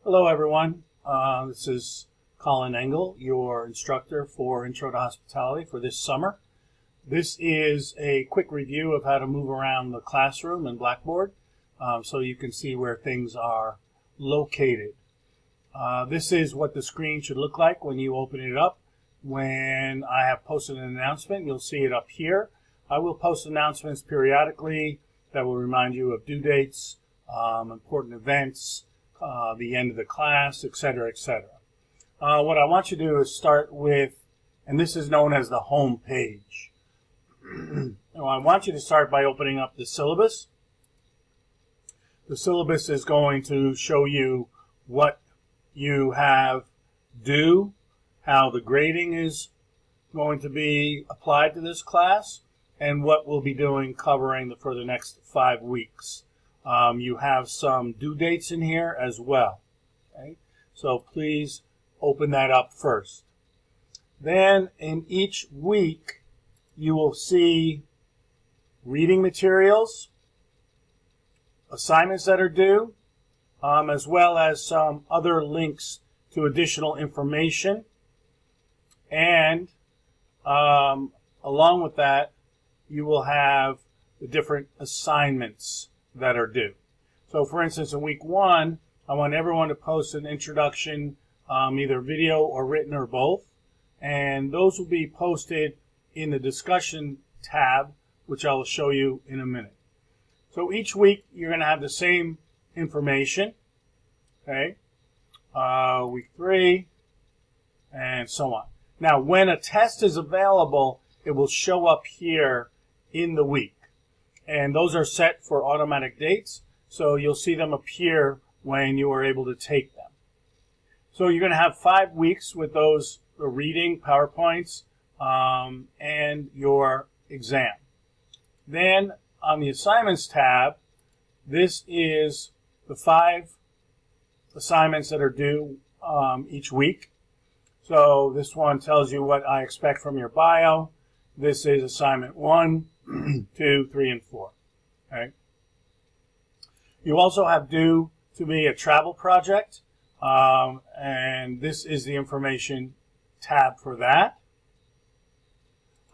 Hello everyone, this is Colin Engel, your instructor for Intro to Hospitality for this summer. This is a quick review of how to move around the classroom and Blackboard so you can see where things are located. This is what the screen should look like when you open it up. When I have posted an announcement, you'll see it up here. I will post announcements periodically that will remind you of due dates, important events, the end of the class, etc., etc. What I want you to do is start with, and this is known as the home page. I want you to start by opening up the syllabus. The syllabus is going to show you what you have due, how the grading is going to be applied to this class, and what we'll be doing covering for the next 5 weeks. You have some due dates in here as well. Okay? So please open that up first. Then in each week, you will see reading materials, assignments that are due, as well as some other links to additional information. And along with that, you will have the different assignments that are due. So for instance, in week 1, I want everyone to post an introduction, either video or written or both. And those will be posted in the discussion tab, which I will show you in a minute. So each week, you're going to have the same information. Okay. Week 3, and so on. Now, when a test is available, it will show up here in the week. And those are set for automatic dates, so you'll see them appear when you are able to take them. So you're going to have 5 weeks with those reading PowerPoints and your exam. Then on the assignments tab, this is the 5 assignments that are due each week. So this one tells you what I expect from your bio. This is assignment 1, 2, 3, and 4. Okay. You also have due to be a travel project, and this is the information tab for that.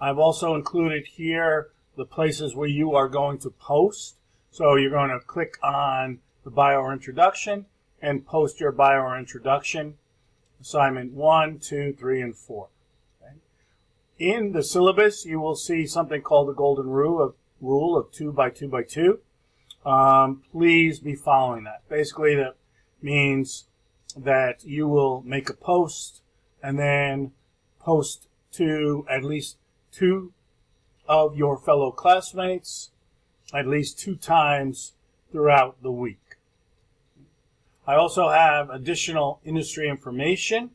I've also included here the places where you are going to post. So you're going to click on the bio or introduction and post your bio or introduction, assignment 1, 2, 3, and 4. In the syllabus, you will see something called the golden rule of 2 by 2 by 2. Please be following that. Basically, that means that you will make a post and then post to at least 2 of your fellow classmates at least 2 times throughout the week. I also have additional industry information,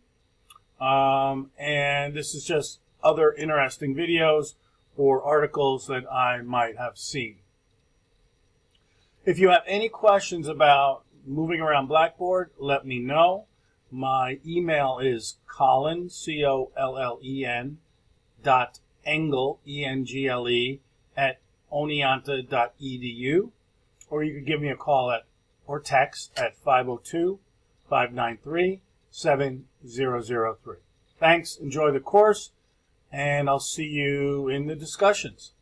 and this is just other interesting videos or articles that I might have seen. If you have any questions about moving around Blackboard, let me know. My email is Colin, C-O-L-L-E-N, .Engel, E-N-G-L-E, at oneonta.edu, or you can give me a call or text at 502-593-7003. Thanks, enjoy the course, and I'll see you in the discussions.